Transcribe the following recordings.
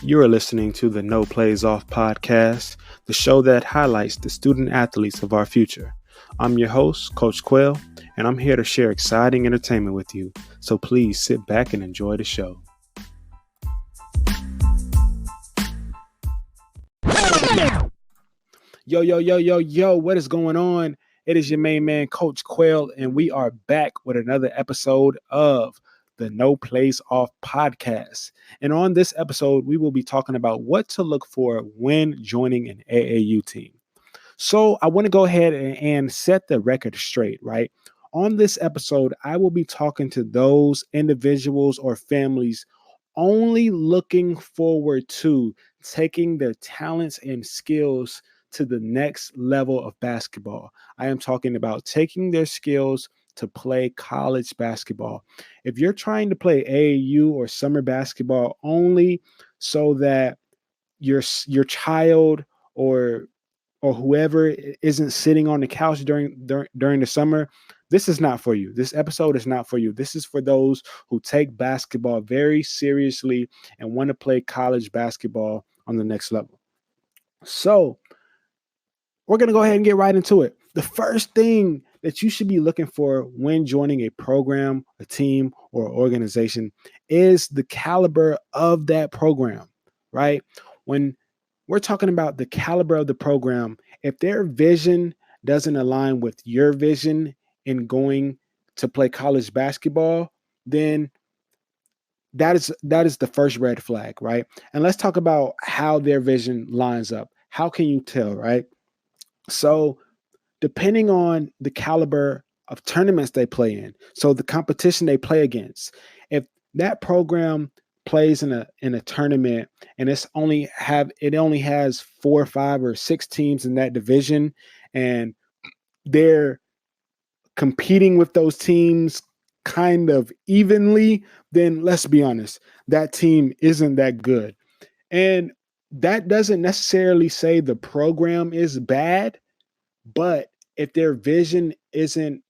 You are listening to the No Plays Off podcast, the show that highlights the student athletes of our future. I'm your host, Coach Quayle, and I'm here to share exciting entertainment with you. So please sit back and enjoy the show. Yo, what is going on? It is your main man, Coach Quayle, and we are back with another episode of the No Plays Off podcast. And on this episode, we will be talking about what to look for when joining an AAU team. So I want to go ahead and set the record straight, right? On this episode, I will be talking to those individuals or families only looking forward to taking their talents and skills to the next level of basketball. I am talking about taking their skills to play college basketball. If you're trying to play AAU or summer basketball only so that your child or whoever isn't sitting on the couch during the summer, this is not for you. This episode is not for you. This is for those who take basketball very seriously and want to play college basketball on the next level. So we're going to go ahead and get right into it. The first thing that you should be looking for when joining a program, a team, or organization is the caliber of that program, right? When we're talking about the caliber of the program, if their vision doesn't align with your vision in going to play college basketball, then that is the first red flag, right? And let's talk about how their vision lines up. How can you tell, right? So depending on the caliber of tournaments they play in, so the competition they play against, if that program plays in a tournament and it only has 4 or 5 or 6 teams in that division, and they're competing with those teams kind of evenly, then let's be honest, that team isn't that good. And that doesn't necessarily say the program is bad, but if their vision isn't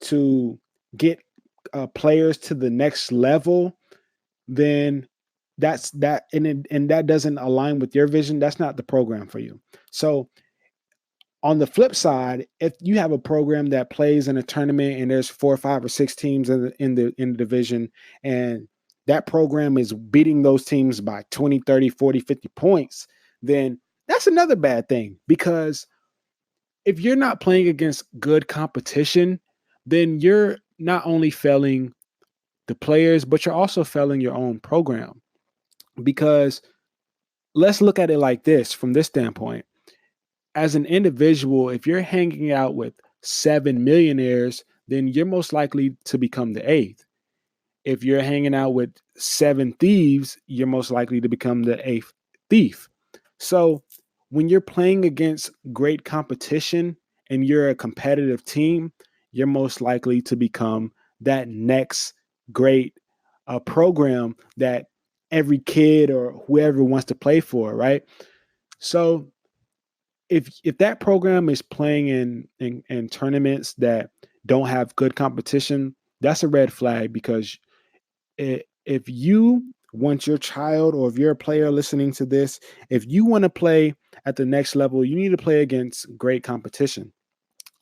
to get players to the next level, then that's that, and that doesn't align with your vision. That's not the program for you. So on the flip side, if you have a program that plays in a tournament and there's 4 or 5 or 6 teams in the division, and that program is beating those teams by 20, 30, 40, 50 points, then that's another bad thing, because if you're not playing against good competition, then you're not only failing the players, but you're also failing your own program. Because let's look at it like this, from this standpoint. As an individual, if you're hanging out with 7 millionaires, then you're most likely to become the 8th. If you're hanging out with 7 thieves, you're most likely to become the 8th thief. So when you're playing against great competition and you're a competitive team, you're most likely to become that next great program that every kid or whoever wants to play for, right? So if that program is playing in tournaments that don't have good competition, that's a red flag, because if you want your child, or if you're a player listening to this, if you want to play at the next level, you need to play against great competition.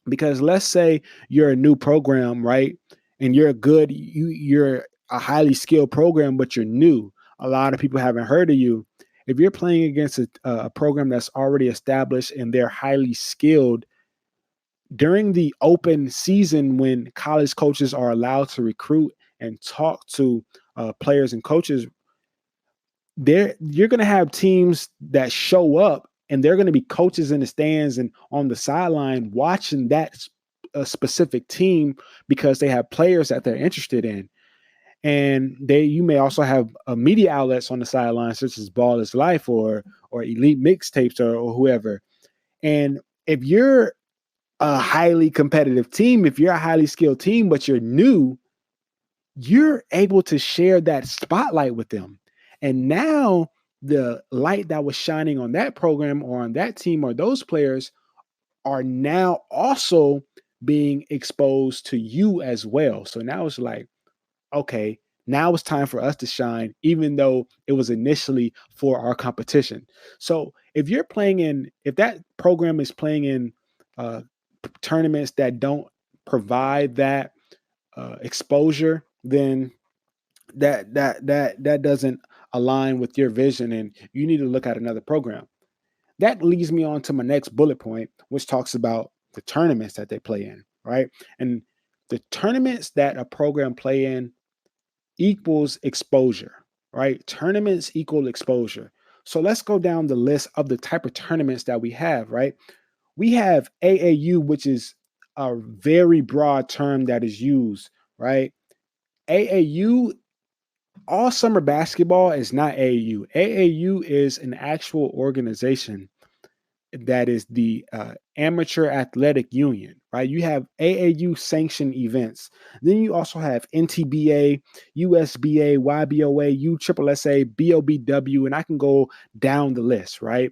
Because let's say you're a new program, right? And you're a highly skilled program, but you're new. A lot of people haven't heard of you. If you're playing against a program that's already established and they're highly skilled, during the open season when college coaches are allowed to recruit and talk to players and coaches, you're going to have teams that show up, and they're going to be coaches in the stands and on the sideline watching that specific team, because they have players that they're interested in. And you may also have media outlets on the sideline, such as Ball is Life or Elite Mixtapes or whoever. And if you're a highly competitive team, if you're a highly skilled team, but you're new, you're able to share that spotlight with them. And now the light that was shining on that program or on that team or those players are now also being exposed to you as well. So now it's like, okay, Now it's time for us to shine, even though it was initially for our competition. So if that program is playing in uh, tournaments that don't provide that exposure, then that doesn't align with your vision, and you need to look at another program. That leads me on to my next bullet point, which talks about the tournaments that they play in, right? And the tournaments that a program play in equals exposure, right? Tournaments equal exposure. So let's go down the list of the type of tournaments that we have, right? We have AAU, which is a very broad term that is used, right? AAU, all summer basketball is not AAU. AAU is an actual organization that is the Amateur Athletic Union, right? You have AAU sanctioned events. Then you also have NTBA, USBA, YBOA, USSSA, BOBW, and I can go down the list, right?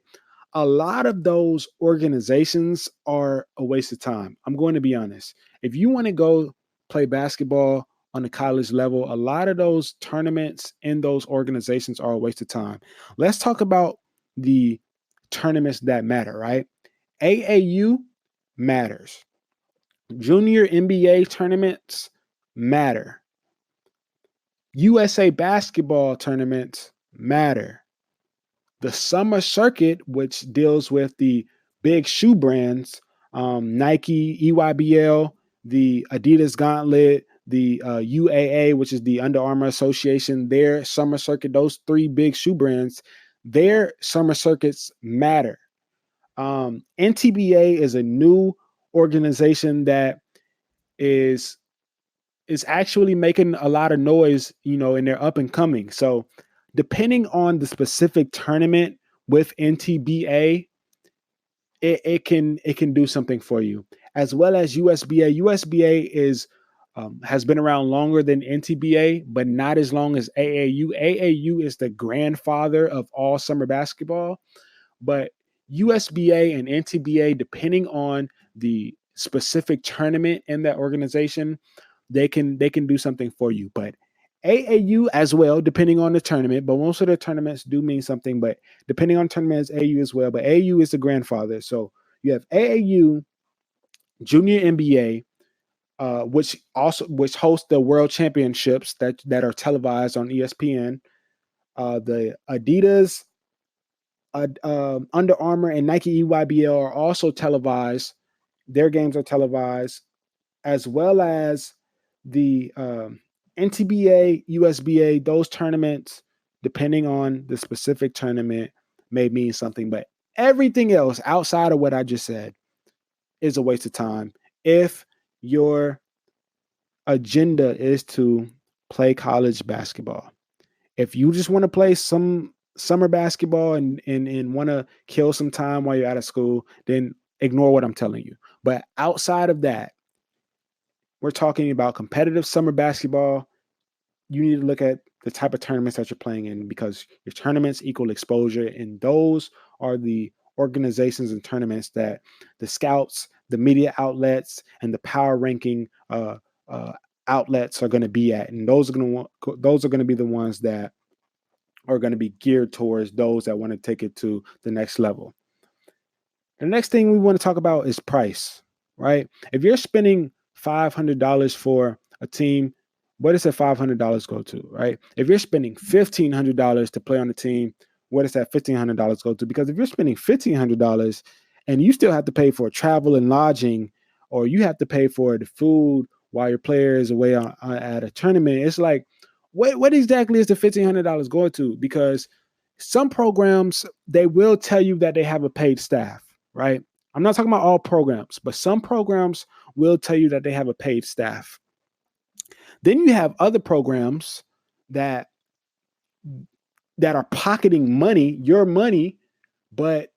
A lot of those organizations are a waste of time. I'm going to be honest. If you want to go play basketball on the college level, a lot of those tournaments in those organizations are a waste of time. Let's talk about the tournaments that matter, right? AAU matters. Junior NBA tournaments matter. USA basketball tournaments matter. The summer circuit, which deals with the big shoe brands, Nike, EYBL, the Adidas Gauntlet, the UAA, which is the Under Armour Association, their summer circuit, those three big shoe brands, their summer circuits matter. NTBA is a new organization that is actually making a lot of noise, and they're up and coming. So depending on the specific tournament with NTBA, it can do something for you, as well as USBA. USBA has been around longer than NTBA, but not as long as AAU. AAU is the grandfather of all summer basketball, but USBA and NTBA, depending on the specific tournament in that organization, they can do something for you. But AAU as well, depending on the tournament, but most of the tournaments do mean something, but depending on tournaments, AAU as well. But AAU is the grandfather. So you have AAU, Junior NBA, which hosts the World Championships that are televised on ESPN. The Adidas, Under Armour, and Nike EYBL are also televised. Their games are televised, as well as the NTBA, USBA. Those tournaments, depending on the specific tournament, may mean something. But everything else outside of what I just said is a waste of time if your agenda is to play college basketball. If you just want to play some summer basketball and want to kill some time while you're out of school, then ignore what I'm telling you. But outside of that, we're talking about competitive summer basketball. You need to look at the type of tournaments that you're playing in, because your tournaments equal exposure, and those are the organizations and tournaments that the scouts, the media outlets, and the power ranking outlets are going to be at, and those are going to be the ones that are going to be geared towards those that want to take it to the next level. The next thing we want to talk about is price, right? If you're spending $500 for a team, where does that $500 go to, right? If you're spending $1,500 to play on the team, where does that $1,500 go to? Because if you're spending $1,500 and you still have to pay for travel and lodging, or you have to pay for the food while your player is away at a tournament, it's like, what exactly is the $1,500 going to? Because some programs, they will tell you that they have a paid staff, right? I'm not talking about all programs, but some programs will tell you that they have a paid staff. Then you have other programs that are pocketing money, your money, but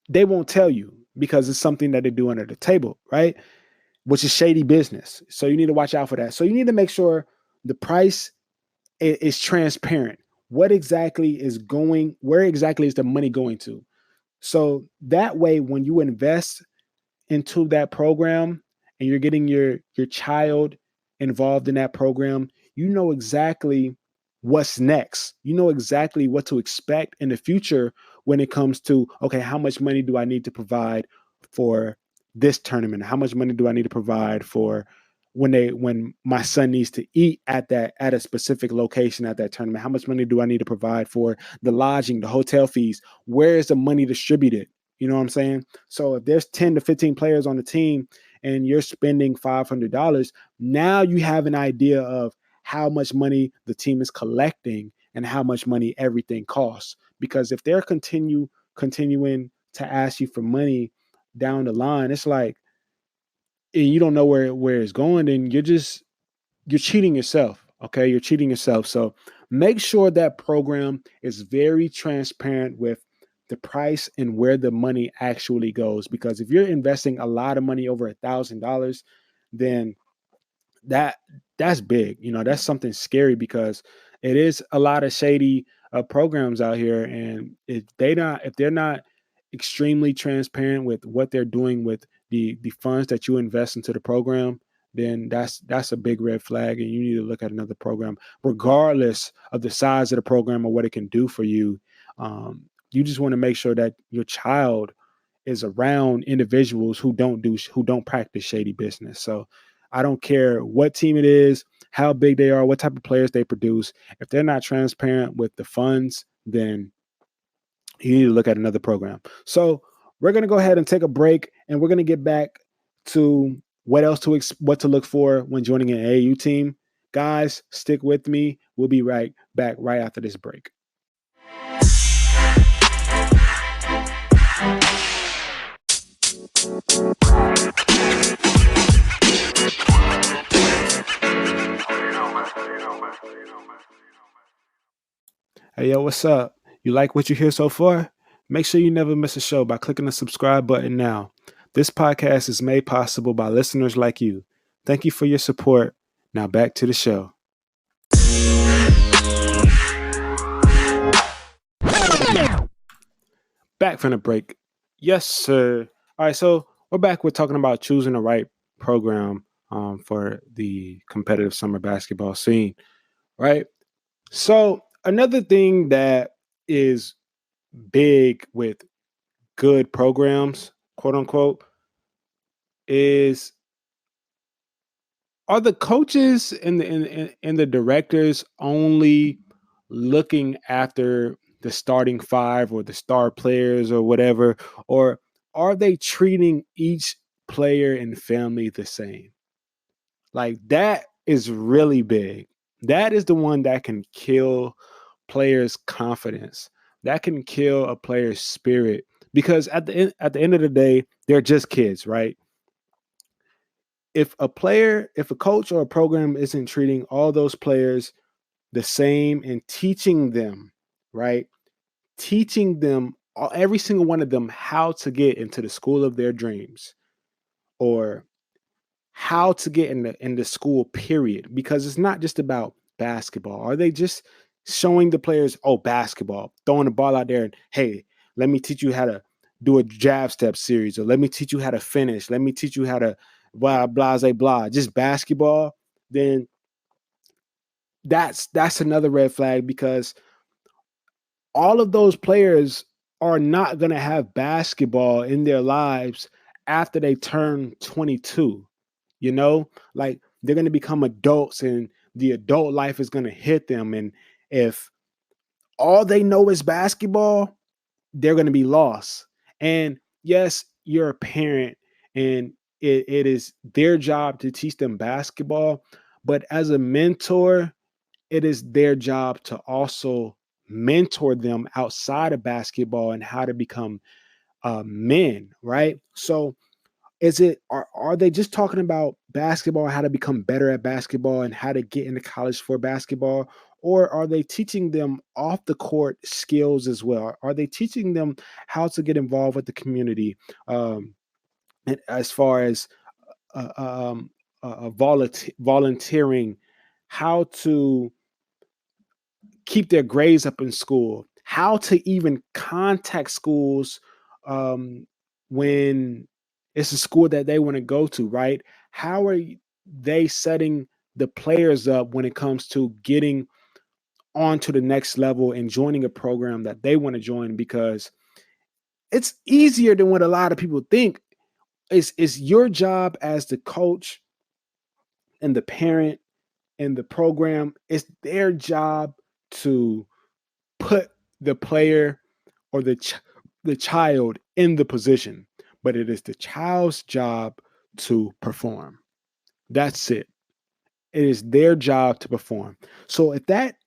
they won't tell you because it's something that they do under the table, right? Which is shady business. So you need to watch out for that. So you need to make sure the price is transparent. Where exactly is the money going to? So that way, when you invest into that program and you're getting your child involved in that program, you know exactly what's next. You know exactly what to expect in the future when it comes to, okay, how much money do I need to provide for this tournament? How much money do I need to provide for when my son needs to eat at a specific location at that tournament? How much money do I need to provide for the lodging, the hotel fees? Where is the money distributed? You know what I'm saying? So if there's 10 to 15 players on the team and you're spending $500, now you have an idea of how much money the team is collecting and how much money everything costs. Because if they're continuing to ask you for money down the line, it's like, and you don't know where it's going, then you're cheating yourself. Okay, you're cheating yourself. So make sure that program is very transparent with the price and where the money actually goes. Because if you're investing a lot of money over $1,000, then that that's big. You know, that's something scary because it is a lot of shady programs out here, and if they're not extremely transparent with what they're doing with the funds that you invest into the program, then that's a big red flag, and you need to look at another program, regardless of the size of the program or what it can do for you. You just want to make sure that your child is around individuals who don't practice shady business. So I don't care what team it is, how big they are, what type of players they produce. If they're not transparent with the funds, then you need to look at another program. So we're going to go ahead and take a break, and we're going to get back to what to look for when joining an AAU team. Guys, stick with me. We'll be right back right after this break. Hey, yo, what's up? You like what you hear so far? Make sure you never miss a show by clicking the subscribe button now. This podcast is made possible by listeners like you. Thank you for your support. Now back to the show. Back from the break. Yes, sir. All right, so we're back. We're talking about choosing the right program for the competitive summer basketball scene, right? So another thing that is big with good programs, quote unquote, is are the coaches and the directors only looking after the starting five or the star players or whatever, or are they treating each player and family the same? Like that is really big. That is the one that can kill players' confidence. That can kill a player's spirit because at the end of the day, they're just kids, right? If a coach or a program isn't treating all those players the same and teaching them, right? Teaching them every single one of them how to get into the school of their dreams or how to get in the school period, because it's not just about basketball. Are they just showing the players, oh, basketball, throwing the ball out there and hey, let me teach you how to do a jab step series, or let me teach you how to finish, let me teach you how to blah blah blah, just basketball? Then that's another red flag, because all of those players are not going to have basketball in their lives after they turn 22. You know, like they're going to become adults and the adult life is going to hit them. And if all they know is basketball, they're going to be lost. And yes, you're a parent and it is their job to teach them basketball. But as a mentor, it is their job to also mentor them outside of basketball and how to become men, right? So are they just talking about basketball, how to become better at basketball and how to get into college for basketball? Or are they teaching them off the court skills as well? Are they teaching them how to get involved with the community, and as far as volunteering, how to keep their grades up in school, how to even contact schools when it's a school that they want to go to, right? How are they setting the players up when it comes to getting on to the next level and joining a program that they want to join, because it's easier than what a lot of people think. It's your job as the coach and the parent and the program. It's their job to put the player or the child in the position, but it is the child's job to perform. That's it. It is their job to perform. So if that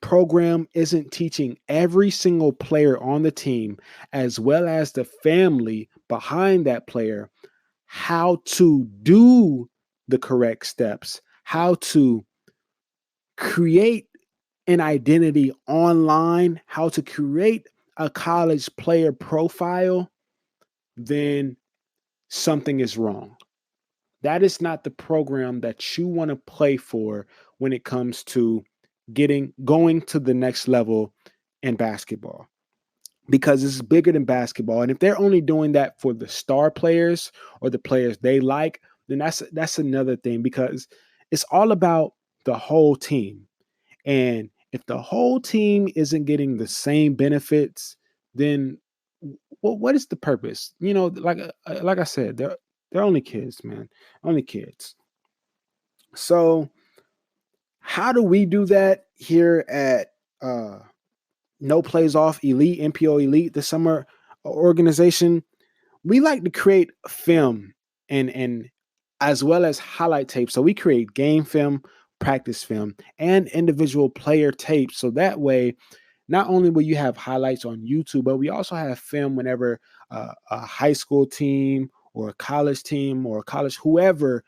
program isn't teaching every single player on the team, as well as the family behind that player, how to do the correct steps, how to create an identity online, how to create a college player profile, then something is wrong. That is not the program that you want to play for when it comes to going to the next level in basketball, because it's bigger than basketball. And if they're only doing that for the star players or the players they like, then that's another thing, because it's all about the whole team. And if the whole team isn't getting the same benefits, then what is the purpose? Like I said, they're only kids, man, only kids. So how do we do that here at No Plays Off Elite, NPO Elite, the summer organization? We like to create film and as well as highlight tapes. So we create game film, practice film, and individual player tapes. So that way, not only will you have highlights on YouTube, but we also have film whenever a high school team or a college team or a college, whoever,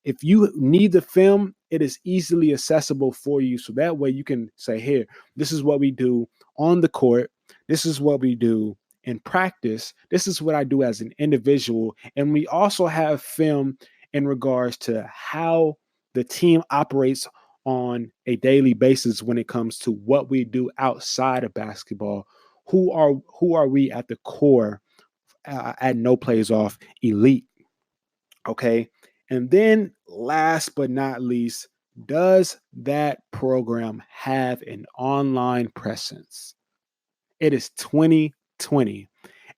if you need the film, it is easily accessible for you. So that way you can say, here, this is what we do on the court. This is what we do in practice. This is what I do as an individual. And we also have film in regards to how the team operates on a daily basis when it comes to what we do outside of basketball. Who are we at the core at No Plays Off Elite? Okay. And then last but not least, does that program have an online presence? It is 2020,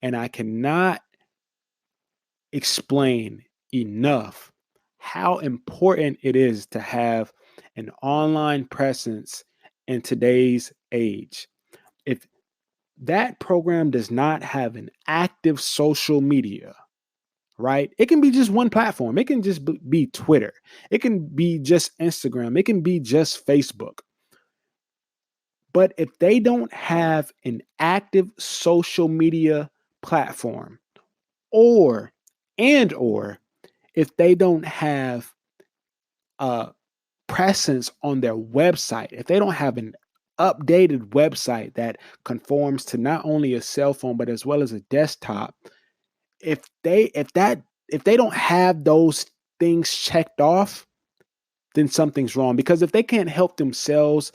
and I cannot explain enough how important it is to have an online presence in today's age. If that program does not have an active social media, right? It can be just one platform. It can just be Twitter. It can be just Instagram. It can be just Facebook. But if they don't have an active social media platform, or or if they don't have a presence on their website, if they don't have an updated website that conforms to not only a cell phone but as well as a desktop, if they don't have those things checked off, then something's wrong. Because if they can't help themselves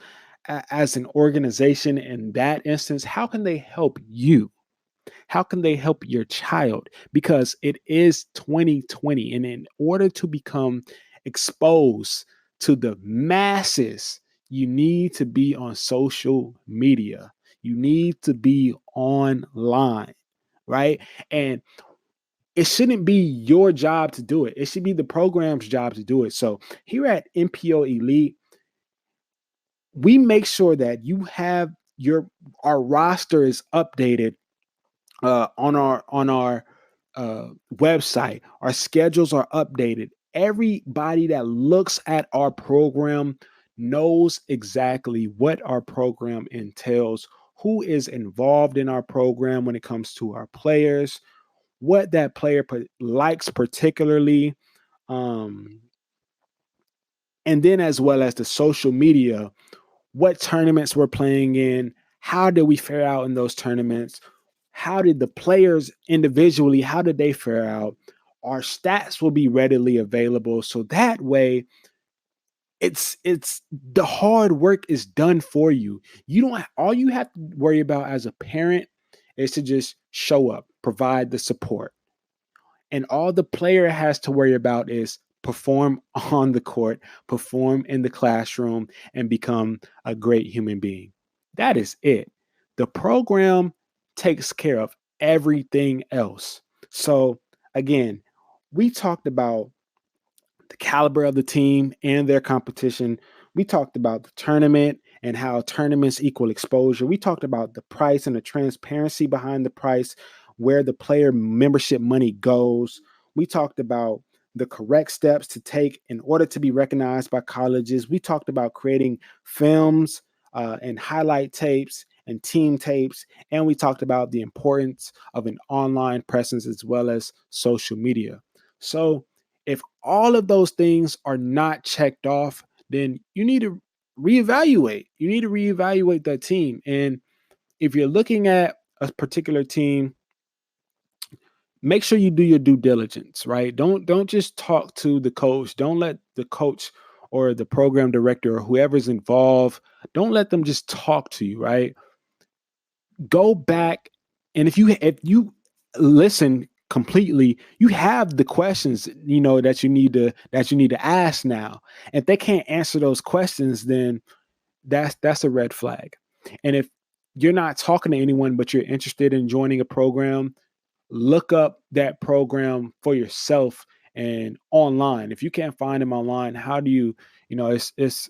as an organization in that instance, how can they help you? How can they help your child? Because it is 2020. And in order to become exposed to the masses, you need to be on social media. You need to be online, right? And it shouldn't be your job to do it. It should be the program's job to do it. So here at NPO Elite, we make sure that you have our roster is updated on our website. Our schedules are updated. Everybody that looks at our program knows exactly what our program entails, who is involved in our program when it comes to our players, what that player likes particularly, um, and then as well as the social media, what tournaments we're playing in, how did we fare out in those tournaments, how did the players individually, how did they fare out? Our stats will be readily available, so that way it's the hard work is done for you. You don't All you have to worry about as a parent is to just show up, provide the support. And all the player has to worry about is perform on the court, perform in the classroom, and become a great human being. That is it. The program takes care of everything else. So, again, we talked about the caliber of the team and their competition. We talked about the tournament and how tournaments equal exposure. We talked about the price and the transparency behind the price, where the player membership money goes. We talked about the correct steps to take in order to be recognized by colleges. We talked about creating films and highlight tapes and team tapes. And we talked about the importance of an online presence as well as social media. So, if all of those things are not checked off, then you need to reevaluate. You need to reevaluate that team. And if you're looking at a particular team, make sure you do your due diligence, right? Don't just talk to the coach. Don't let the coach or the program director or whoever's involved, don't let them just talk to you, right? Go back, and if you listen completely, you have the questions that you need to ask now. If they can't answer those questions, then that's a red flag. And if you're not talking to anyone but you're interested in joining a program, look up that program for yourself and online. If you can't find them online, how do you, it's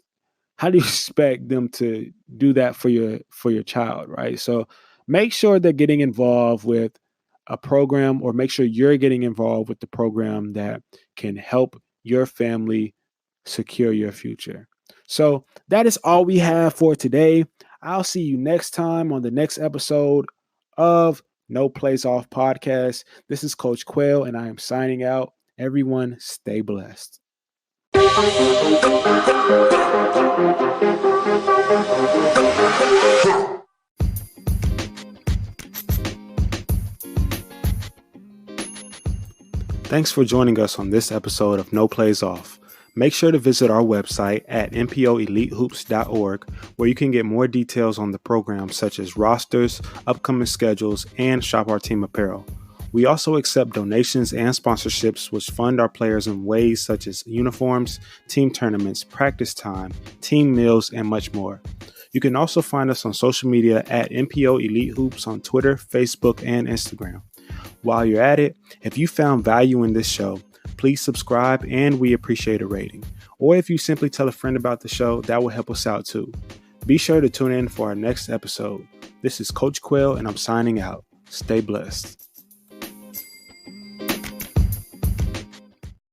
how do you expect them to do that for your child, right? So make sure they're getting involved with a program, or make sure you're getting involved with the program that can help your family secure your future. So that is all we have for today. I'll see you next time on the next episode of No Place Off Podcast. This is Coach Quayle, and I am signing out. Everyone, stay blessed. Thanks for joining us on this episode of No Plays Off. Make sure to visit our website at npoelitehoops.org, where you can get more details on the program, such as rosters, upcoming schedules, and shop our team apparel. We also accept donations and sponsorships, which fund our players in ways such as uniforms, team tournaments, practice time, team meals, and much more. You can also find us on social media at NPO Elite Hoops on Twitter, Facebook, and Instagram. While you're at it, if you found value in this show, please subscribe, and we appreciate a rating. Or if you simply tell a friend about the show, that will help us out too. Be sure to tune in for our next episode. This is Coach Quayle, and I'm signing out. Stay blessed.